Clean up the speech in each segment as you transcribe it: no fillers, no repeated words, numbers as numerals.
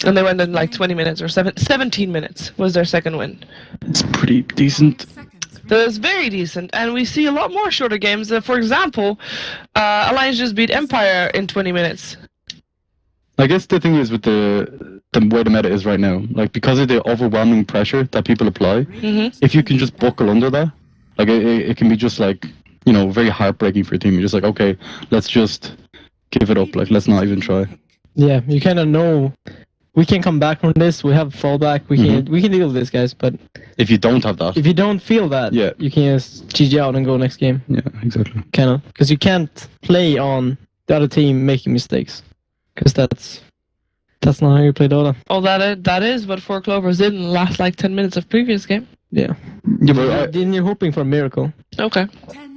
And they went in like 20 minutes or 17 minutes was their second win. It's pretty decent. That is very decent, and we see a lot more shorter games. For example, Alliance just beat Empire in 20 minutes. I guess the thing is with the way the meta is right now, like because of the overwhelming pressure that people apply, if you can just buckle under that, like it can be just like, you know, very heartbreaking for your team. You're just like, okay, let's just give it up. Like, let's not even try. Yeah, you kind of know we can come back from this. We have fallback. We can deal with this, guys. But if you don't have that, if you don't feel that, yeah, you can just GG out and go next game. Yeah, exactly. Kind of, because you can't play on the other team making mistakes, because that's not how you play Dota. Oh, that is what 4 Clovers did in the last like 10 minutes of previous game. Yeah. Yeah, but then you're hoping for a miracle. Okay.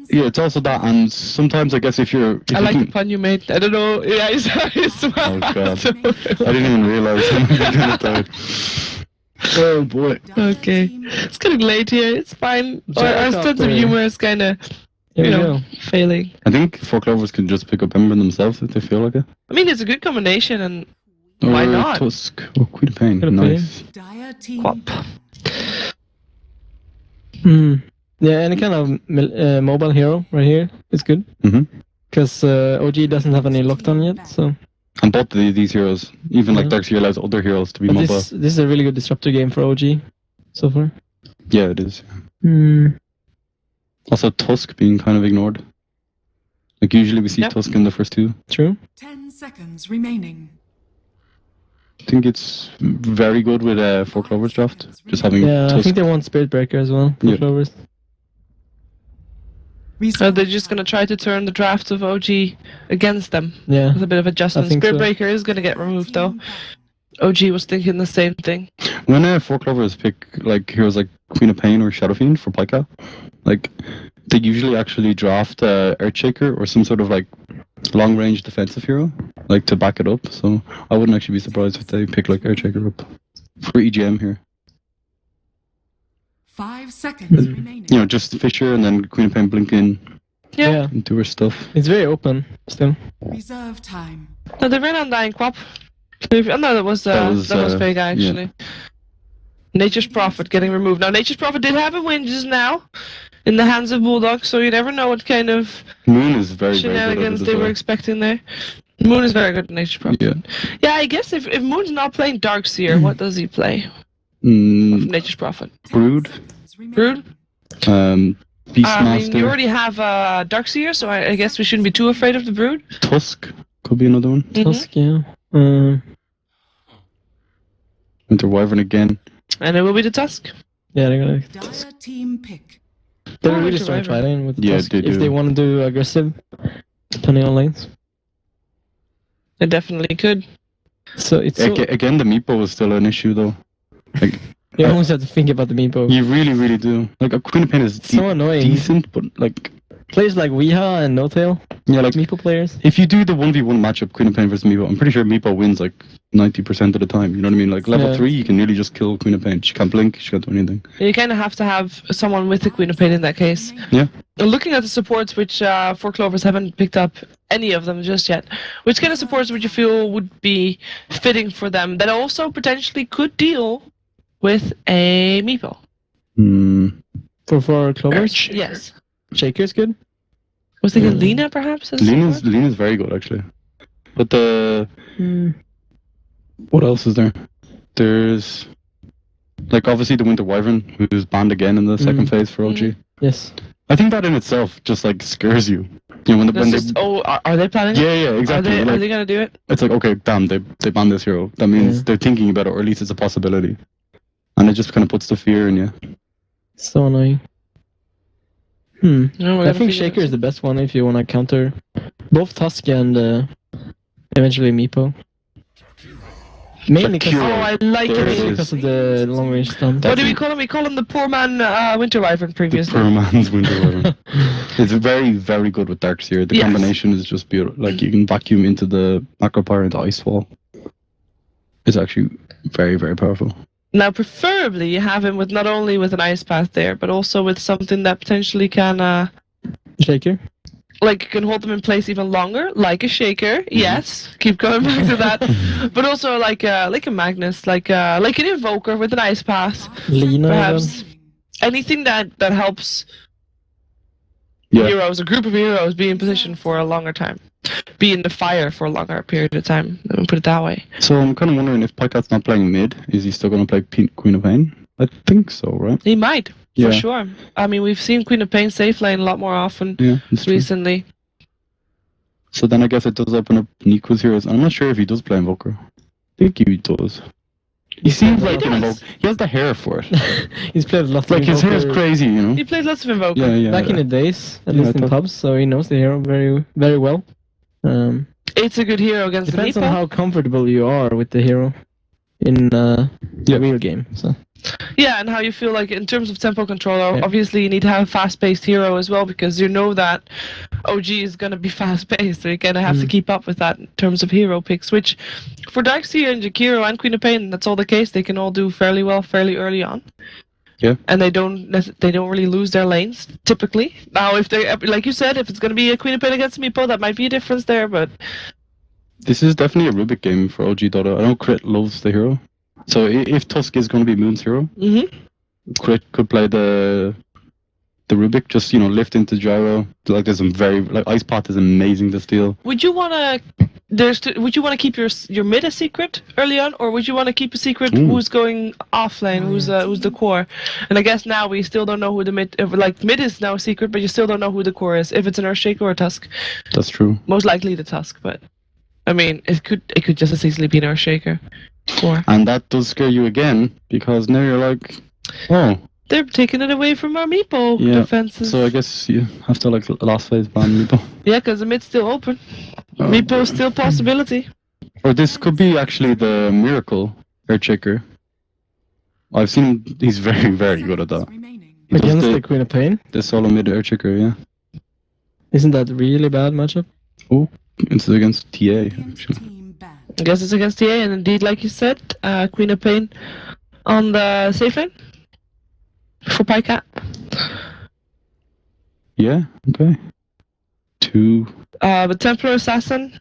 Yeah, it's also that, and sometimes I guess if I like the pun you made. I don't know. Yeah, I oh god, I didn't even realize I'm gonna die. Oh boy. Okay, it's getting late here. It's fine. Our sense of humor is kind of, failing. I think 4 Clovers can just pick up Ember themselves if they feel like it. I mean, it's a good combination, and why not? Tusk. Oh, Queen of Pain. Nice. Quap. Yeah, any kind of mobile hero right here is good. Because OG doesn't have any lockdown yet, so. And both these heroes, even like Darkseer allows other heroes to be mobile. This is a really good disruptor game for OG so far. Yeah, it is. Also, Tusk being kind of ignored. Like usually we see Tusk in the first two. True. 10 seconds remaining. I think it's very good with 4 Clovers draft. Just having Tusk. I think they want Spirit Breaker as well. 4 Clovers. So they're just going to try to turn the draft of OG against them. Yeah. With a bit of adjustment. Spirit Breaker is going to get removed though. OG was thinking the same thing. When 4 Clovers pick like heroes like Queen of Pain or Shadow Fiend for Pika, like they usually actually draft Earthshaker or some sort of like long range defensive hero, like to back it up. So I wouldn't actually be surprised if they pick like Earthshaker up for EGM here. 5 seconds remaining. You know, just Fisher and then Queen of Pain blink in. Yeah. And do her stuff. It's very open still. Reserve time. No, they ran on Dying Quap. No, that was Vega actually. Yeah. Nature's Prophet getting removed. Now, Nature's Prophet did have a win just now in the hands of Bulldog, so you never know what kind of Moon is very shenanigans they were expecting there. Moon is very good at Nature's Prophet. Yeah, I guess if Moon's not playing Darkseer, what does he play? Nature's Prophet. Brood. Beastmaster. I mean, you already have Darkseer, so I guess we shouldn't be too afraid of the Brood. Tusk could be another one. Tusk, yeah. Winter Wyvern again. And it will be the Tusk. Yeah, they're gonna Tusk. Team pick. They're really strong fighting with the Tusk they do. If they want to do aggressive, depending on lanes. They definitely could. So it's again, the Meepo is still an issue though. Like, you almost have to think about the Meepo. You really, really do. Like a Queen of Pain is so annoying. Decent, but like players like Weeha and No Tail. Yeah, like Meepo players. If you do the 1v1 matchup, Queen of Pain versus Meepo, I'm pretty sure Meepo wins like 90% of the time. You know what I mean? Like level 3, you can really just kill Queen of Pain. She can't blink. She can't do anything. You kind of have to have someone with the Queen of Pain in that case. Yeah. Looking at the supports, which 4 Clovers haven't picked up any of them just yet, which kind of supports would you feel would be fitting for them that also potentially could deal with a Meepo? For 4 Clovers? Yes. Shaker's good. I was thinking Lena, perhaps? Lena's very good, actually. But the... What else is there? There's... Like, obviously the Winter Wyvern, who's banned again in the second phase for OG. Yes. I think that in itself just, like, scares you. You know, when they... Oh, are they planning it? Yeah, exactly. Are they gonna do it? It's like, okay, damn, they banned this hero. That means they're thinking about it, or at least it's a possibility. And it just kind of puts the fear in you. So annoying. No, I think Shaker is the best one if you want to counter both Tusk and eventually Meepo. Mainly because I like it because of the long range stun. What do we call him? We call him the poor man Winter Wyvern previously. The poor man's Winter Wyvern. It's very, very good with Darkseer. The combination is just beautiful. Like you can vacuum into the macro power into Ice Wall. It's actually very, very powerful. Now, preferably, you have him with not only with an ice path there, but also with something that potentially can Shaker. like can hold them in place even longer, like a shaker. Yes, keep going back to that. But also like a Magnus, like an Invoker with an Ice Path. Lina, Perhaps anything that helps Yeah. heroes, a group of heroes, be in position for a longer time, be in the fire for a longer period of time. Let me put it that way. So I'm kind of wondering if Pykat's not playing mid, is he still going to play Queen of Pain? I think so, right? He might, Yeah. for sure. I mean, we've seen Queen of Pain safe lane a lot more often Yeah, that's true. recently. So then I guess it does open up Nico's heroes. I'm not sure if he does play Invoker. I think he does. He seems He like an does. Invoker. He has the hair for it. He's played a lot. Like his hair is Invoker crazy, you know? He plays lots of Invoker. Yeah, yeah. Back in the days, at Yeah, least I in thought- pubs, so he knows the hero very, very well. It's a good hero against the Depends on Meepo. how comfortable you are with the hero in the real game. So Yeah, and how you feel like in terms of tempo control. Yeah. Obviously, you need to have a fast-paced hero as well because you know that OG is going to be fast-paced, so you're going to have to keep up with that in terms of hero picks. Which, for Darkseer and Jakiro and Queen of Pain, that's all the case. They can all do fairly well, fairly early on. Yeah. And they don't really lose their lanes typically. Now, if they like you said, if it's going to be a Queen of Pain against Meepo, that might be a difference there. But This is definitely a Rubik game for OG Dota. I know Crit loves the hero. So if Tusk is going to be Moon's hero, Crit could play the Rubik, just, you know, lift into gyro. Like there's some Ice Path is amazing to steal. would you want to? Would you want to keep your mid a secret early on, or would you want to keep a secret who's going off lane, who's the core? And I guess now we still don't know who the mid. Mid is now a secret, but you still don't know who the core is. If it's an Earthshaker or a Tusk, That's true. most likely the Tusk. But I mean, it could just as easily be an Earthshaker core. And that does scare you again, because now you're like, oh, They're taking it away from our Meepo yeah. defenses. So I guess you have to like last phase ban Meepo. Yeah, because the mid's still open. Meepo's still possibility. Or this could be actually the Miracle Earthshaker. I've seen he's very, very good at that. Remaining. He does against the the, Queen of Pain, the solo mid Earthshaker, yeah. isn't that really bad matchup? It's against TA, Radiant actually. team banned. I guess it's against TA, and indeed, like you said, Queen of Pain on the safe lane for Pycat. Yeah, okay. 2. But Templar Assassin,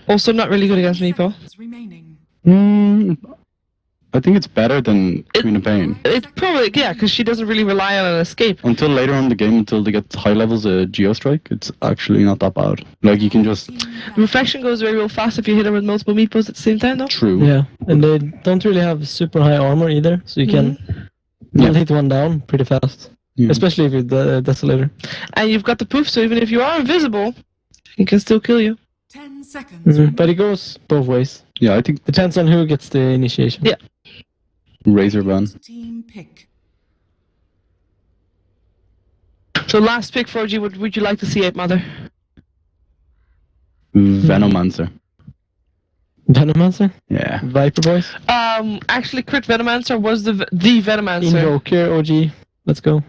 also not really good against Meepo. Seconds remaining. I think it's better than Queen of Pain. It's probably, yeah, because she doesn't really rely on an escape. Until later on in the game, until they get high levels of Geostrike, it's actually not that bad. Like, you can just... Team banned. Reflection goes very real fast if you hit her with multiple Meepos at the same time, though. True. Yeah, and they don't really have super high armor either, so you can hit one down pretty fast. Yeah. Especially with the Desolator. And you've got the poof, so even if you are invisible, he can still kill you. 10 seconds. But it goes both ways. Yeah, I think Depends on who gets the initiation. Yeah. Razor ban. Team pick. So last pick for OG, would you like to see it, Mother? Venomancer. Venomancer? Yeah. Viper Boys? Actually, Crit Venomancer was the Venomancer. Invoker, OG. Let's go.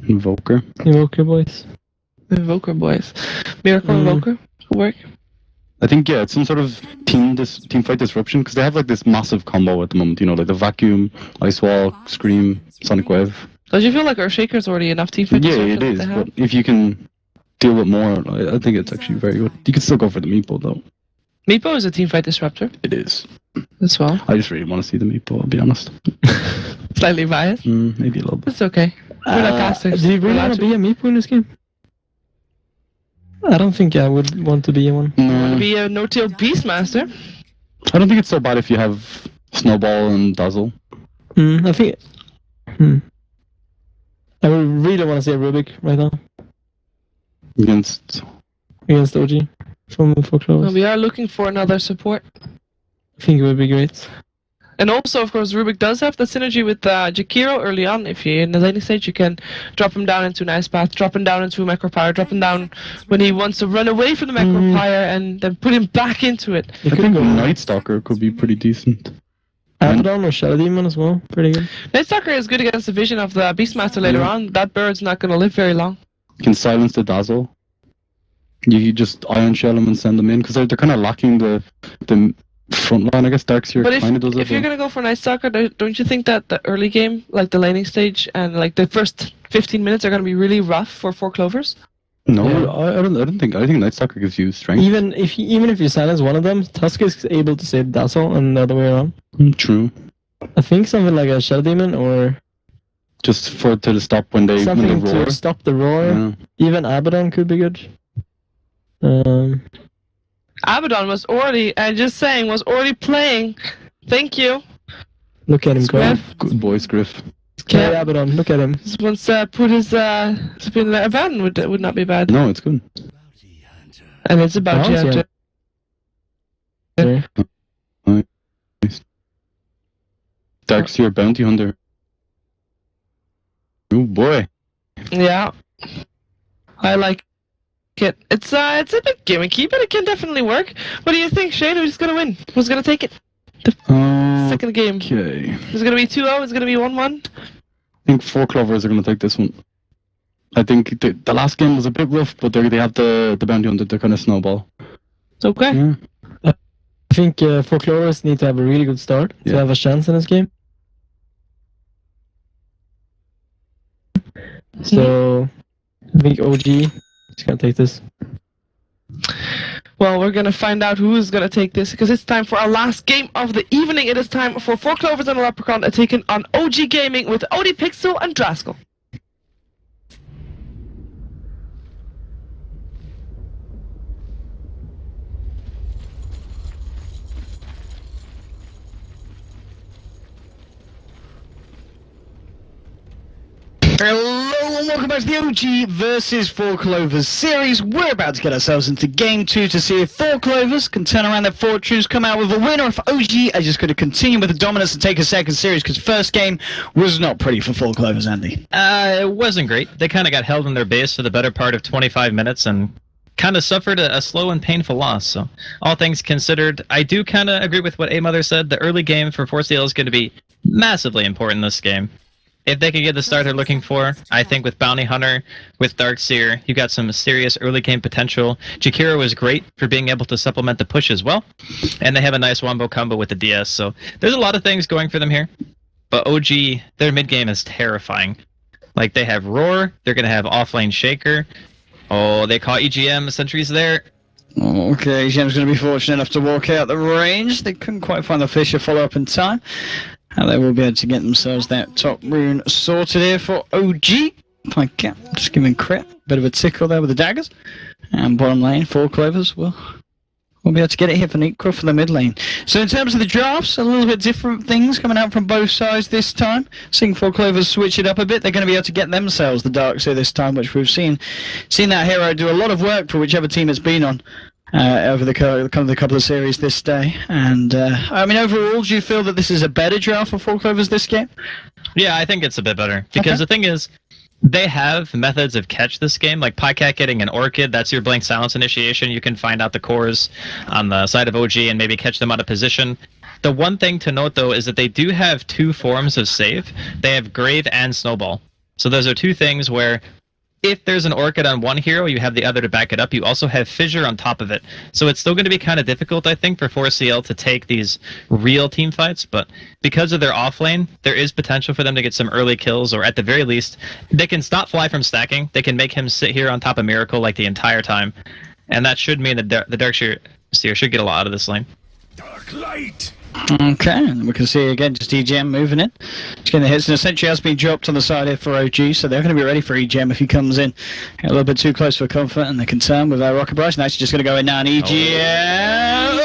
Invoker. Invoker Boys. Invoker boys. Miracle Invoker could work. I think, yeah, it's some sort of team fight disruption, because they have like this massive combo at the moment, you know, like the Vacuum, Ice Wall, Scream, Sonic Wave. Don't you feel like Earthshaker's already enough team fight Yeah, disruption it that is, they have? but if you can deal with more, I think it's actually very good. You can still go for the Meepo, though. Meepo is a team fight disruptor It is. as well. I just really want to see the Meepo, I'll be honest. Slightly biased. Maybe a little bit. It's okay. We're not casters. Do you We're really allowed want to to. be a Meepo in this game? I don't think I would want to be one. No, Be a no-tail Beastmaster. I don't think it's so bad if you have Snowball and Dazzle. I think... I would really want to see a Rubik right now. Against... Against OG. From Clovers. We are looking for another support. I think it would be great. And also, of course, Rubik does have the synergy with Jakiro early on. If you're in the laning stage, you can drop him down into an Ice Path, drop him down into a Macropyre, drop him down when he wants to run away from the Macropyre, and then put him back into it. It I could think go Night Stalker could be pretty decent. Abaddon or Shadow Demon as well. Pretty good. Nightstalker is good against the vision of the Beastmaster later on. That bird's not going to live very long. You can silence the Dazzle. You just Ion Shell them and send them in, because they're kind of lacking the front line. I guess Darkseer But kind of does it. if you're going to go for Nightstalker, don't you think that the early game, like the laning stage and like the first 15 minutes are going to be really rough for 4 Clovers? No, Yeah. I don't think. I think Night Stalker gives you strength. Even if you silence one of them, Tusk is able to save Dazzle and the other way around. True. I think something like a Shadow Demon or Just to stop when they something roar. to stop the roar. Yeah. Even Abaddon could be good. Abaddon was already, was already playing. Thank you. Look at him go. Griff. Good boys, Griff. Okay, Yeah. Abaddon, look at him. Once put his spin Abaddon would not be bad. No, it's good. And it's about Bounty Hunter. Hunter. Darkseer Bounty Hunter. Oh boy. Yeah. I like it. It's a bit gimmicky, but it can definitely work. What do you think, Shane? Who's gonna win? Who's gonna take it? Second game. Okay. Is it gonna be 2-0? Is it gonna be 1-1? I think 4 Clovers are going to take this one. I think the last game was a bit rough, but they have the Bounty Hunter to kind of snowball. It's okay. Yeah. I think 4 Clovers need to have a really good start to Yeah. have a chance in this game. So, I think OG is gonna take this. Well, we're gonna find out who is gonna take this because it's time for our last game of the evening. It is time for 4 Clovers and a Lepricon taking on OG Gaming with Odie Pixel and Draskell. Hello and welcome back to the OG versus 4 Clovers series. We're about to get ourselves into game 2 to see if 4 Clovers can turn around their fortunes, come out with a win, or if OG are just going to continue with the dominance and take a second series, because first game was not pretty for 4 Clovers, Andy. It wasn't great. They kind of got held in their base for the better part of 25 minutes and kind of suffered a slow and painful loss. So, all things considered, I do kind of agree with what A-Mother said. The early game for 4C&L is going to be massively important in this game. If they can get the start they're looking for, I think with Bounty Hunter, with Darkseer, you got some serious early game potential. Jakiro was great for being able to supplement the push as well. And they have a nice wombo combo with the DS, so there's a lot of things going for them here. But OG, their mid game is terrifying. Like, they have Roar, they're going to have offlane Shaker. Oh, they caught EGM, Sentry's there. Okay, EGM's going to be fortunate enough to walk out the range. They couldn't quite find the Fisher follow-up in time. And they will be able to get themselves that top rune sorted here for OG. Okay, just giving crap. Bit of a tickle there with the daggers. And bottom lane, 4 Clovers will be able to get it here for Necro for the mid lane. So in terms of the drafts, a little bit different things coming out from both sides this time. Seeing 4 Clovers switch it up a bit, they're going to be able to get themselves the Darkseer this time, which we've seen that hero do a lot of work for whichever team it's been on. Over the couple of series this day. And, I mean, overall, do you feel that this is a better draft for 4 Clovers this game? Yeah, I think it's a bit better. Because the thing is, they have methods of catch this game, like Pycat getting an Orchid, that's your Blink Silence initiation. You can find out the cores on the side of OG and maybe catch them out of position. The one thing to note, though, is that they do have 2 forms of save. They have Grave and Snowball. So those are 2 things where if there's an Orchid on one hero, you have the other to back it up. You also have Fissure on top of it. So it's still going to be kind of difficult, I think, for 4CL to take these real team fights. But because of their offlane, there is potential for them to get some early kills, or at the very least, they can stop Fly from stacking. They can make him sit here on top of Miracle like the entire time. And that should mean that the Darkseer should get a lot out of this lane. Dark light! Okay, and we can see again just EGM moving in. Just getting the hits, and essentially has been dropped on the side here for OG, so they're going to be ready for EGM if he comes in a little bit too close for comfort, and they can turn with their Rocket Brush, and actually just going to go in now, and EGM...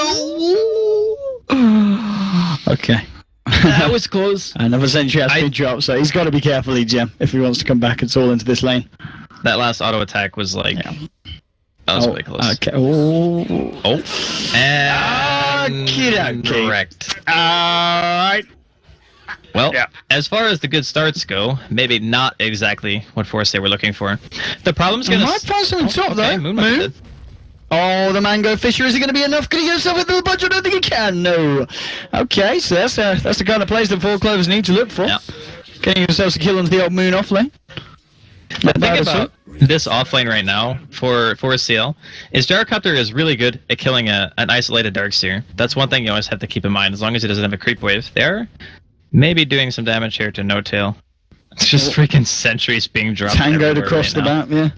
Oh. Okay. That was close. Another sentry has been dropped, so he's got to be careful, EGM, if he wants to come back at all into this lane. That last auto attack was like... Yeah. That was really close. Okay. Oh. And correct. Alright. Well, as far as the good starts go, maybe not exactly what Force they were looking for. The problem's gonna... Might pass on top, though. Moon. Oh, the Mango Fisher, is it going to be enough? Can he get himself into the budget? I don't think he can, no. Okay, so that's the kind of plays that 4 Clovers need to look for. Yeah. Getting themselves a kill into the old Moon off lane. The thing about this offlane right now for 4CL is Gyrocopter is really good at killing an isolated Darkseer. That's one thing you always have to keep in mind, as long as he doesn't have a creep wave. They're maybe doing some damage here to No Tail. It's just freaking sentries being dropped. Tangoed across the map, yeah.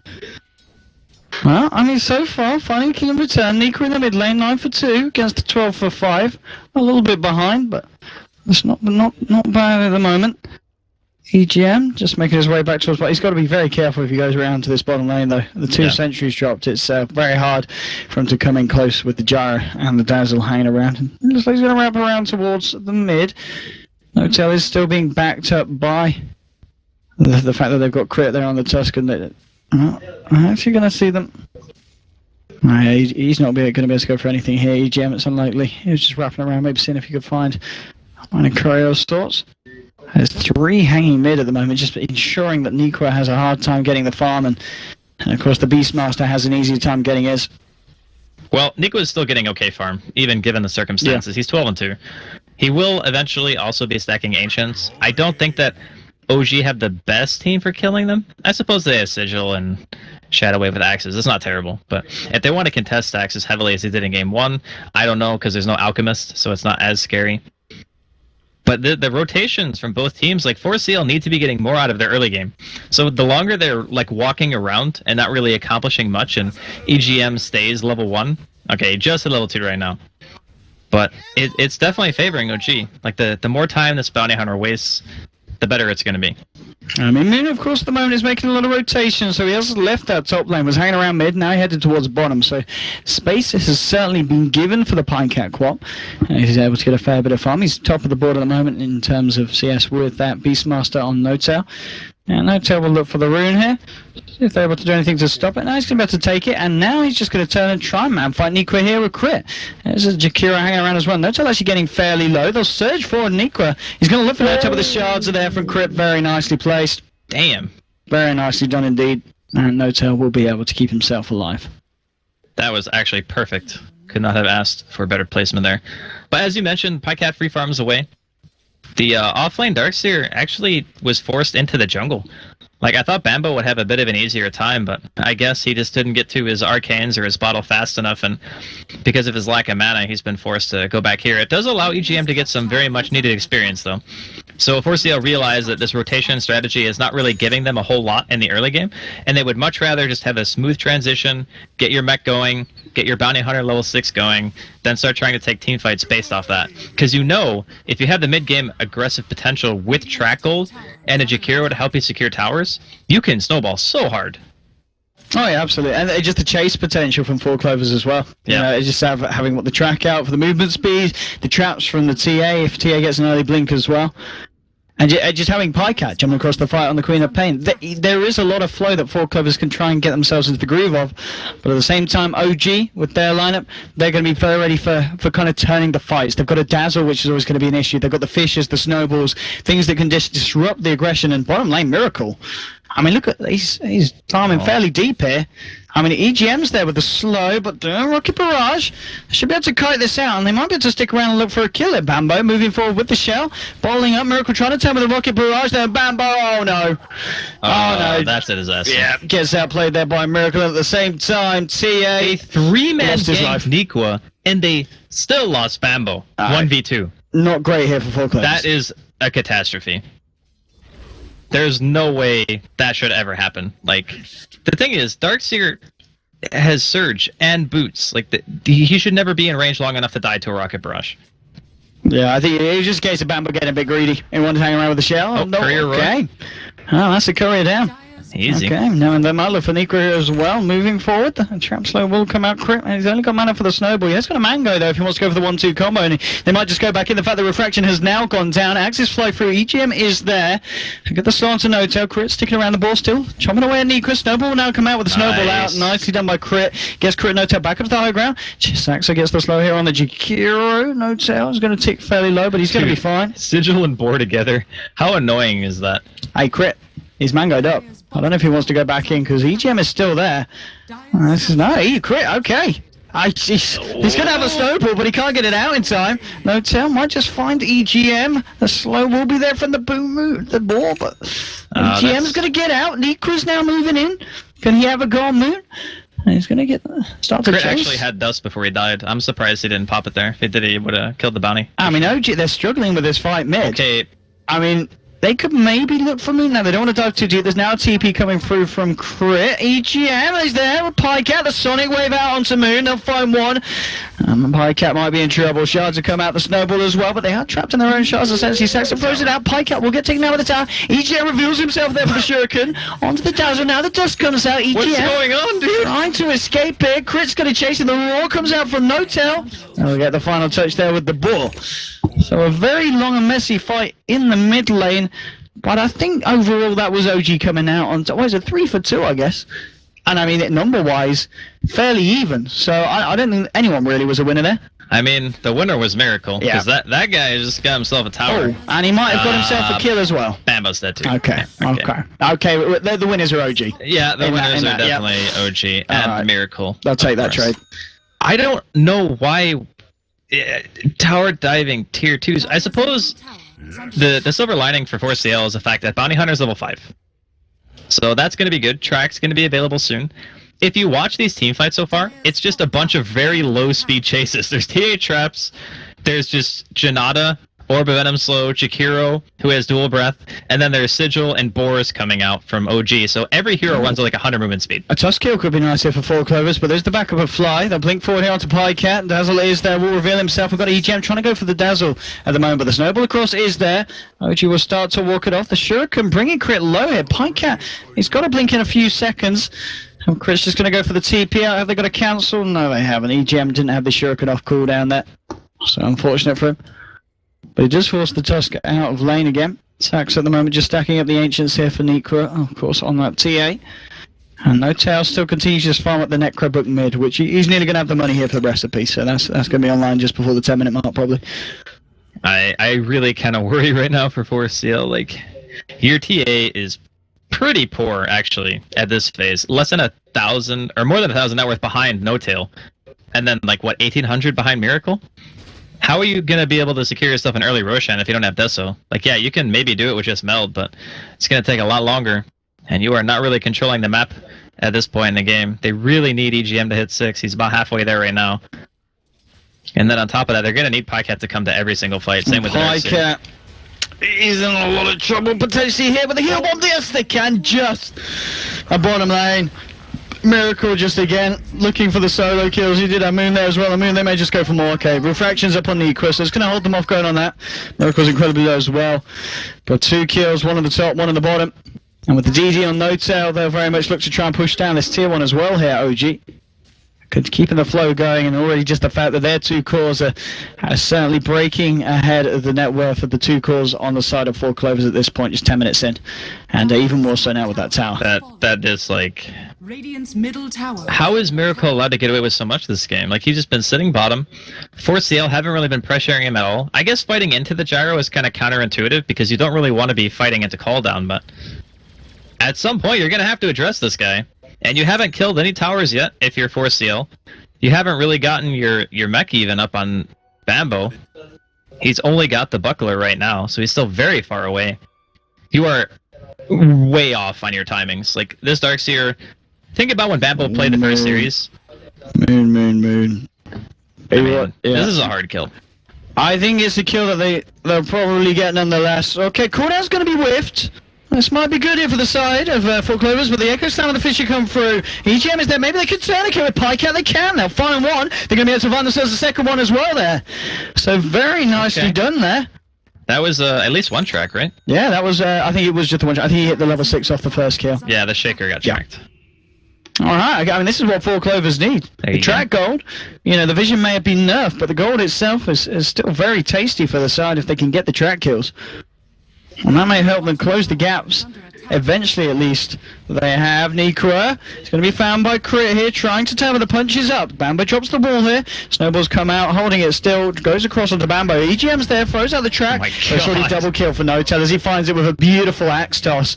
Well, I mean, so far, finding kill in return. Nika in the mid lane, 9 for 2 against a 12 for 5. A little bit behind, but it's not bad at the moment. EGM just making his way back towards, but he's got to be very careful if he goes around to this bottom lane, though. The 2 sentries dropped. It's very hard for him to come in close with the gyro and the dazzle hanging around. And looks like he's going to wrap around towards the mid. Notel is still being backed up by the fact that they've got crit there on the Tuscan. I'm actually going to see them. He's not going to be able to go for anything here. EGM, it's unlikely. He was just wrapping around, maybe seeing if he could find one of Coreo's thoughts. There's 3 hanging mid at the moment, just ensuring that Nikwa has a hard time getting the farm, and of course the Beastmaster has an easier time getting his. Well, Nico is still getting okay farm, even given the circumstances. Yeah. He's 12 and 2. He will eventually also be stacking Ancients. I don't think that OG have the best team for killing them. I suppose they have Sigil and Shadow Wave with Axes. It's not terrible, but if they want to contest Axes heavily as they did in Game 1, I don't know, because there's no Alchemist, so it's not as scary. But the rotations from both teams, like 4CL need to be getting more out of their early game. So the longer they're like walking around and not really accomplishing much, and EGM stays level 1, okay, just at level 2 right now. But it's definitely favoring OG. Like the more time this bounty hunter wastes, the better it's going to be. I mean, Moon, of course, at the moment is making a lot of rotation, so he has left that top lane, was hanging around mid, now he headed towards bottom, so space has certainly been given for the Pinecat Quap. He's able to get a fair bit of farm. He's top of the board at the moment in terms of CS with that Beastmaster on No-Tail. And No-Tail will look for the rune here, see if they're able to do anything to stop it. Now he's going to be able to take it, and now he's just going to turn and try and fight Nikwa here with crit. There's a Jakira hanging around as well. No-Tail actually getting fairly low. They'll surge forward Nikwa. He's going to look for No-Tail, but the shards are there from crit. Very nicely placed. Damn. Very nicely done indeed. And No-Tail will be able to keep himself alive. That was actually perfect. Could not have asked for better placement there. But as you mentioned, Pycat free farms away. The offlane Darkseer actually was forced into the jungle. Like, I thought Bambo would have a bit of an easier time, but I guess he just didn't get to his arcanes or his bottle fast enough, and because of his lack of mana, he's been forced to go back here. It does allow EGM to get some very much needed experience, though. So 4CL realized that this rotation strategy is not really giving them a whole lot in the early game, and they would much rather just have a smooth transition, get your mech going, get your bounty hunter level 6 going, then start trying to take team fights based off that. Because you know, if you have the mid-game aggressive potential with track gold and a Jakiro to help you secure towers, you can snowball so hard. Oh yeah, absolutely, and just the chase potential from 4 Clovers as well. Yeah. You know, it's just having the track out for the movement speed, the traps from the TA if TA gets an early blink as well. And just having Pycat jumping across the fight on the Queen of Pain. There is a lot of flow that 4 Clovers can try and get themselves into the groove of. But at the same time, OG, with their lineup, they're going to be very ready for kind of turning the fights. They've got a Dazzle, which is always going to be an issue. They've got the Fishes, the Snowballs, things that can just disrupt the aggression. And bottom lane, Miracle. I mean, look at he's farming fairly deep here. I mean, EGM's there with the slow, but Rocket Barrage should be able to kite this out, and they might be able to stick around and look for a kill at Bambo, moving forward with the shell, bottling up, Miracle trying to turn with the Rocket Barrage there, Bambo, oh no. Oh no. That's a disaster. Yeah, gets outplayed there by Miracle at the same time, TA. A 3-man ganked Nikwa, and they still lost Bambo, 1v2. Not great here for 4 Clovers. That is a catastrophe. There's no way that should ever happen. Like, the thing is, Darkseer has Surge and Boots. Like, he should never be in range long enough to die to a Rocket Barrage. Yeah, I think it was just a case of Bambo getting a bit greedy and wanted to hang around with the shell. Oh, no, courier okay. Oh, that's a courier down. Easy. Okay, now and then might look for Nikwa here as well, moving forward. The Trap Slow will come out crit, and he's only got mana for the Snowball. He has got a Mango, though, if he wants to go for the 1-2 combo, and they might just go back in. The fact that Refraction has now gone down. Axis flow through. EGM is there. Get the stance to No-Tail. Crit sticking around the ball still. Chopping away at Nikwa. Snowball will now come out with the Snowball out. Nicely done by Crit. Gets Crit No-Tail back up to the high ground. Saxo gets the slow here on the Jakiro. No-Tail is going to tick fairly low, but he's going to be fine. Sigil and Boar together. How annoying is that? Hey, Crit. He's mangoed up. I don't know if he wants to go back in because EGM is still there. This is he crit. Okay. He's going to have a snowball, but he can't get it out in time. No-Tail might just find EGM. The slow will be there from the the ball, but EGM's going to get out. Nikwa's now moving in. Can he have a go on Moon? He's going to start the Crit chase. actually had dust before he died. I'm surprised he didn't pop it there. If he did, he would have killed the bounty. I mean, OG, they're struggling with this fight mid. Okay. I mean, they could maybe look for Moon now. They don't want to dive too deep. There's now a TP coming through from Crit. EGM is there with Pycat. The Sonic Wave out onto Moon. They'll find one. Pycat might be in trouble. Shards have come out the Snowball as well, but they are trapped in their own shards. Essentially, Saxon throws it out. Pycat will get taken out with the tower. EGM reveals himself there for the Shuriken. Onto the Dazzle. Now the dust comes out. EGM What's going on, dude? trying to escape here. Crit's going to chase him. The roar comes out from No-Tail. And we'll get the final touch there with the ball. So a very long and messy fight in the mid lane. But I think overall that was OG coming out on... What is it? 3 for 2, I guess. And I mean, number-wise, fairly even. So I don't think anyone really was a winner there. I mean, the winner was Miracle. Yeah. Because that guy just got himself a tower. Oh, and he might have got himself a kill as well. Bambo's dead too. Okay. The winners are OG. Yeah, the In that- winners in are that, yeah. definitely OG and Alright. Miracle. I'll take of that course. trade. I don't know why tower diving tier 2s. I suppose the silver lining for 4CL is the fact that Bounty Hunter's level 5. So that's going to be good. Track's going to be available soon. If you watch these team fights so far, it's just a bunch of very low speed chases. There's TA traps, there's just Janata, Orb of Venom Slow, Chikiro, who has dual breath, and then there's Sigil and Boris coming out from OG. So every hero runs at like 100 movement speed. A Tusk kill could be nice here for 4 Clovers, but there's the back of a Fly. They'll blink forward here onto Pycat. Dazzle is there, will reveal himself. We've got EGM trying to go for the Dazzle at the moment, but the Snowball across is there. OG will start to walk it off. The Shuriken bringing Crit low here. Pycat, he's got to blink in a few seconds. And Crit's just going to go for the TP out. Have they got a cancel? No, they haven't. EGM didn't have the Shuriken off cooldown there. So unfortunate for him. But he just forced the Tusk out of lane again. Sax at the moment just stacking up the Ancients here for Necra, of course, on that TA. And No-Tail still continues to farm up the Necro book mid, which he's nearly going to have the money here for the recipe, so that's going to be online just before the 10-minute mark, probably. I really kind of worry right now for 4CL. Like, your TA is pretty poor, actually, at this phase. Less than 1,000, or more than 1,000 net worth behind No-Tail. And then, like, what, 1,800 behind Miracle? How are you going to be able to secure yourself an early Roshan if you don't have Deso? Like, yeah, you can maybe do it with just Meld, but it's going to take a lot longer. And you are not really controlling the map at this point in the game. They really need EGM to hit 6. He's about halfway there right now. And then on top of that, they're going to need Pycat to come to every single fight. Same with the Pycat. He's in a lot of trouble potentially here, but the heal bomb, yes, they can just a bottom lane. Miracle just again looking for the solo kills. He did have Moon there as well. The Moon, they may just go for more. Okay, Refraction's up on Necra, so it's going to hold them off going on that. Miracle's incredibly low as well. But 2 kills, 1 on the top, 1 on the bottom. And with the DD on No-Tail, they'll very much look to try and push down this tier 1 as well here, OG. Keeping the flow going, and already just the fact that their 2 cores are certainly breaking ahead of the net worth of the 2 cores on the side of 4 Clovers at this point, just 10 minutes in. And even more so now with that tower. That is like... Radiant's middle tower. How is Miracle allowed to get away with so much this game? Like, he's just been sitting bottom. 4CL haven't really been pressuring him at all. I guess fighting into the gyro is kind of counterintuitive because you don't really want to be fighting into cooldown, but at some point you're going to have to address this guy. And you haven't killed any towers yet if you're 4CL. You haven't really gotten your mech even up on Bambo. He's only got the buckler right now, so he's still very far away. You are way off on your timings. Like, this Darkseer, think about when Bambo played the first series. Moon. I mean, this is a hard kill. I think it's a kill that they'll probably get nonetheless. Okay, cooldown's going to be whiffed. This might be good here for the side of 4 Clovers, but the Echo Slam and the Fisher come through. EGM is there. Maybe they could turn a kill with Pycat. They can. They'll find one. They're going to be able to find themselves a second one as well there. So very nicely done there. That was at least one track, right? Yeah, that was, I think it was just the one track. I think he hit the level 6 off the first kill. Yeah, the Shaker got tracked. Alright, I mean, this is what 4 Clovers need. The track gold, you know, the vision may have been nerfed, but the gold itself is still very tasty for the side if they can get the track kills. And that may help them close the gaps, eventually at least. They have Necra. It's going to be found by Crit here, trying to tether the punches up. Bambo drops the ball here. Snowball's come out, holding it still, goes across onto Bambo. EGM's there, throws out the track. It's already double kill for No-Tail as he finds it with a beautiful axe toss.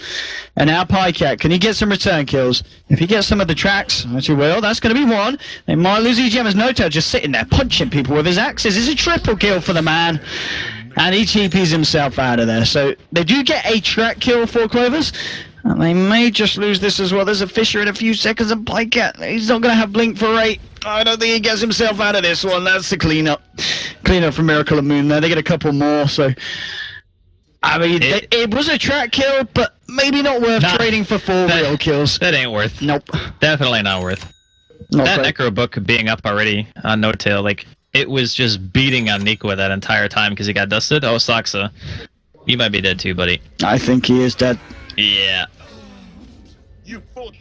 And now Pycat, can he get some return kills? If he gets some of the tracks, which he will, that's going to be one. They might lose EGM as No-Tail just sitting there punching people with his axes. It's a triple kill for the man. And he TPs himself out of there. So they do get a track kill for Clovers. And they may just lose this as well. There's a Fisher in a few seconds and Pycat. He's not going to have Blink for 8. I don't think he gets himself out of this one. That's the cleanup. Cleanup from Miracle and Moon there. They get a couple more. So I mean, it was a track kill, but maybe not worth trading for 4 real kills. That ain't worth. Nope. Definitely not worth. That Necro book being up already on No Tail, like, it was just beating on Nikwa that entire time because he got dusted. Oh, Saksa, you might be dead too, buddy. I think he is dead. Yeah.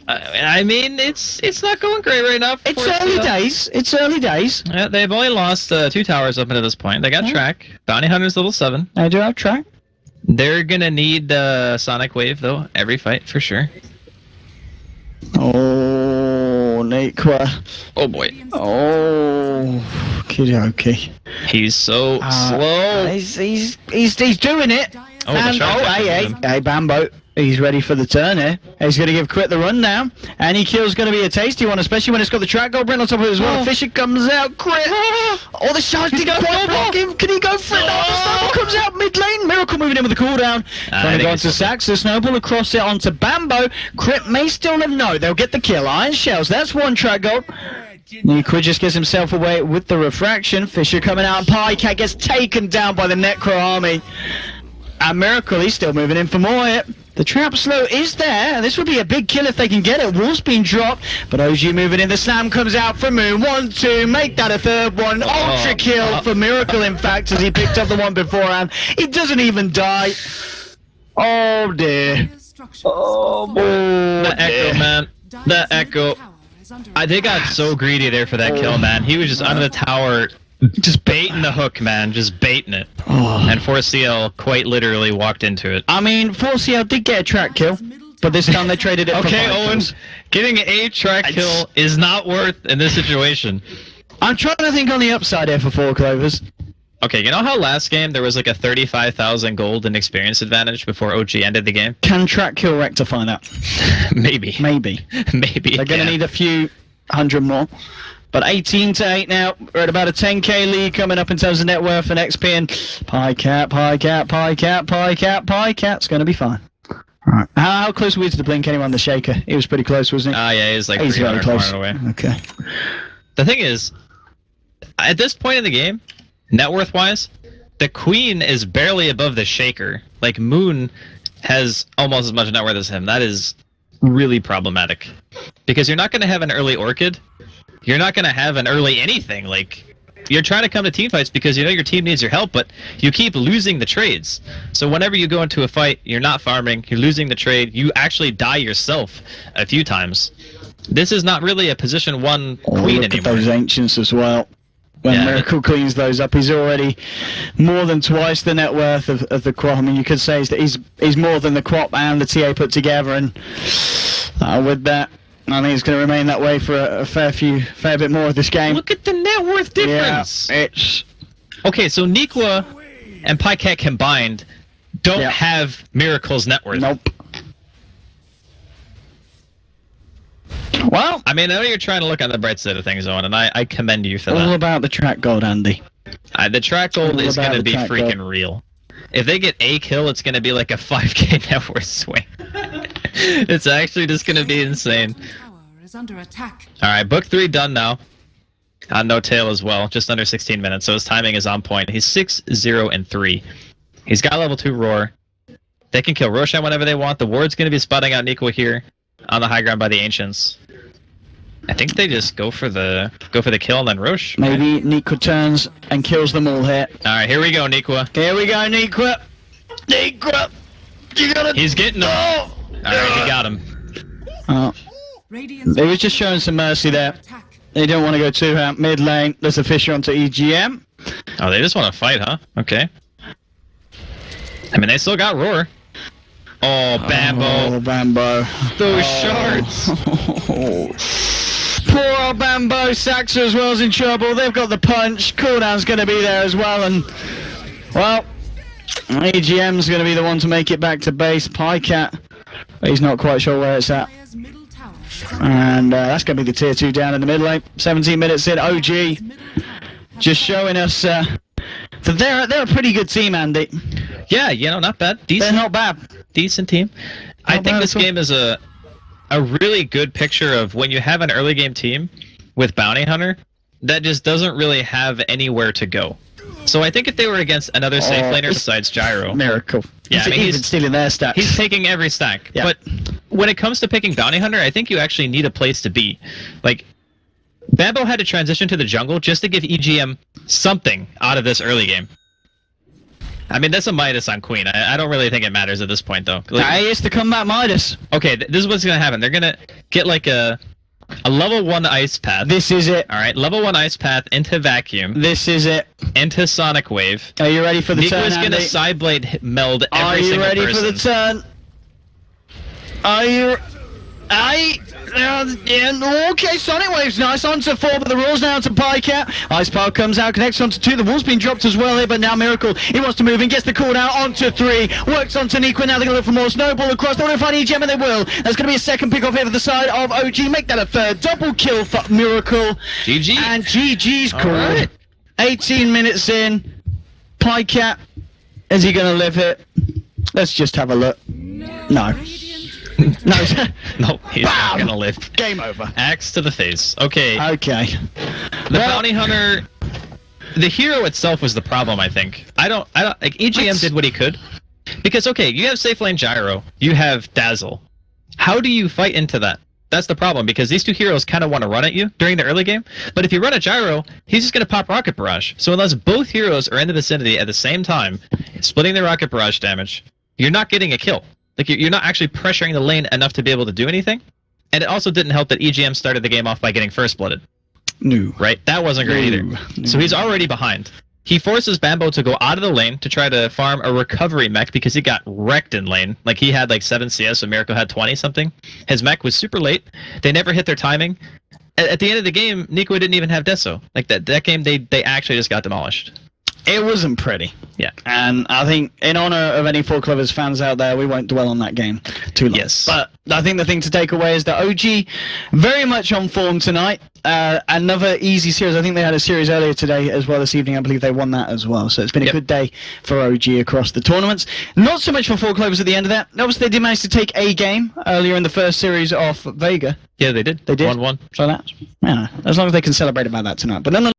I mean, it's not going great right now. It's early days. It's early days. Yeah, they've only lost 2 towers up until this point. They got track. Bounty Hunter's level 7. I do have track. They're gonna need Sonic Wave though every fight for sure. Oh, Nikwa. Oh boy. Oh, okay. He's so slow. He's doing it. Oh, Hey, Bambo. He's ready for the turn here. He's going to give Crit the rundown. Any kill's going to be a tasty one, especially when it's got the track gold print on top of it as well. Fisher comes out. Crit. Oh, the shot didn't quite block him. Can he go for it? No, the snowball comes out mid lane. Miracle moving in with the cooldown. Trying to go onto Sax. The snowball across it onto Bambo. Crit may still live. No, they'll get the kill. Iron Shells. That's 1 track gold. Nikwa just gets himself away with the refraction. Fisher coming out. Pycat gets taken down by the Necro army. And Miracle, he's still moving in for more hit. The trap slow is there, and this would be a big kill if they can get it. Wall's been dropped, but OG moving in. The slam comes out from Moon. 1-2, make that a 3rd one. Ultra kill for Miracle, in fact, as he picked up the one beforehand. He doesn't even die. Oh dear. Oh, the Echo, man. The Echo. They got so greedy there for that kill, man. He was just under the tower, just baiting the hook, man. Just baiting it. And 4CL quite literally walked into it. I mean, 4CL did get a track kill, but this time they traded it for 5 Owen, kills. getting a track kill is not worth in this situation. I'm trying to think on the upside here for 4 Clovers. Okay, you know how last game there was like a 35,000 gold and experience advantage before OG ended the game? Can track kill rectify that? Maybe. Maybe. Maybe. They're going to need a few hundred more. But 18-8 now. We're at about a 10k lead coming up in terms of net worth and XP. And Pycat. It's going to be fine. Right. How close were we to the blink anyway on the shaker? He was pretty close, wasn't he? Yeah, he's like he's very 300 close. away. Okay. The thing is, at this point in the game, net worth wise, the Queen is barely above the shaker. Like Moon has almost as much net worth as him. That is really problematic. Because you're not going to have an early Orchid. You're not going to have an early anything. Like, you're trying to come to team fights because you know your team needs your help, but you keep losing the trades. So whenever you go into a fight, you're not farming, you're losing the trade, you actually die yourself a few times. This is not really a position 1 Queen look anymore. At those Ancients as well. When Miracle cleans those up, he's already more than twice the net worth of the Quap. I mean, you could say that he's more than the Quap and the TA put together, and with that, I think it's going to remain that way for a fair bit more of this game. Look at the net worth difference! Yeah, it's... Okay, so Nikwa and Pycat combined don't have Miracle's net worth. Nope. Well, I mean, I know you're trying to look on the bright side of things, Owen, and I commend you for that. All about the track gold, Andy. The track gold is going to be freaking real. If they get a kill, it's going to be like a 5k net worth swing. It's actually just going to be insane. Alright, book 3 done now. On No Tail as well, just under 16 minutes, so his timing is on point. He's 6-0-3. He's got level 2 Roar. They can kill Roshan whenever they want. The Ward's going to be spotting out Nikwa here on the high ground by the Ancients. I think they just go for the kill and then Rosh. Maybe Nikwa turns and kills them all here. Alright, here we go, Nikwa. Here we go, Nikwa. Nikwa! You got it! He's getting him. Oh! Alright, he got him. They was just showing some mercy there. They don't want to go too out mid lane. There's a Fisher onto EGM. Oh, they just want to fight, huh? Okay. I mean, they still got Roar. Oh, Bambo. Oh, Bambo. Those shards. Poor old Bambo. Saxo as well is in trouble. They've got the punch. Cooldown's going to be there as well. And, well, EGM's going to be the one to make it back to base. Pycat, he's not quite sure where it's at. And that's going to be the tier 2 down in the mid lane. 17 minutes in. OG just showing us that they're a pretty good team, Andy. Yeah, you know, not bad. Decent. They're not bad. Decent team. I think this game is a really good picture of when you have an early game team with Bounty Hunter that just doesn't really have anywhere to go. So I think if they were against another safe laner besides Gyro, Miracle. Yeah, I mean, even stealing their stacks. he's taking every stack. Yeah. But when it comes to picking Bounty Hunter, I think you actually need a place to be. Like, Bambo had to transition to the jungle just to give EGM something out of this early game. I mean, that's a Midas on Queen. I don't really think it matters at this point, though. Like, Hey, it's the combat Midas. okay, this is what's gonna happen. They're gonna get like a level 1 ice path. This is it. All right, level 1 ice path into vacuum, This is it. into Sonic Wave. Are you ready for the turn, Nico's gonna Andy? side blade meld every Are you single ready person. for the turn? Are you... yeah, okay, Sonic Wave's nice. Onto 4, but the rules now to Pycat. Ice Power comes out, connects onto 2. The wall's been dropped as well here, but now Miracle, he wants to move in, gets the call out onto 3. Works onto Nico, now they're going to look for more. Snowball across, they want to find EGM, and they will. There's going to be a second pick off here for the side of OG. Make that a third. Double kill for Miracle. GG. And GG's called. right. 18 minutes in. Pycat, is he going to live it? Let's just have a look. No. No. No, he's not Bam! gonna live. Game over. Axe to the face. Okay, Okay. the bounty hunter, the hero itself was the problem. I think. I don't. Like EGM did what he could, because okay, you have safe lane Gyro, you have Dazzle. How do you fight into that? That's the problem, because these two heroes kind of want to run at you during the early game. But if you run at Gyro, he's just going to pop Rocket Barrage. So unless both heroes are in the vicinity at the same time, splitting the Rocket Barrage damage, you're not getting a kill. Like, you're not actually pressuring the lane enough to be able to do anything. And it also didn't help that EGM started the game off by getting first blooded. No. Right? That wasn't great either. So he's already behind. He forces Bambo to go out of the lane to try to farm a recovery mech because he got wrecked in lane. Like, he had like 7 CS, so Miracle had 20 something. His mech was super late. They never hit their timing. At the end of the game, Nico didn't even have Deso. Like, that game, they actually just got demolished. It wasn't pretty. Yeah. And I think, in honor of any 4Clovers fans out there, we won't dwell on that game too long. Yes. But I think the thing to take away is that OG very much on form tonight. Another easy series. I think they had a series earlier today as well this evening. I believe they won that as well. So it's been a good day for OG across the tournaments. Not so much for 4Clovers at the end of that. Obviously, they did manage to take a game earlier in the first series off Vega. Yeah, they did. They did. 1-1. So that's, yeah, as long as they can celebrate about that tonight. But nonetheless,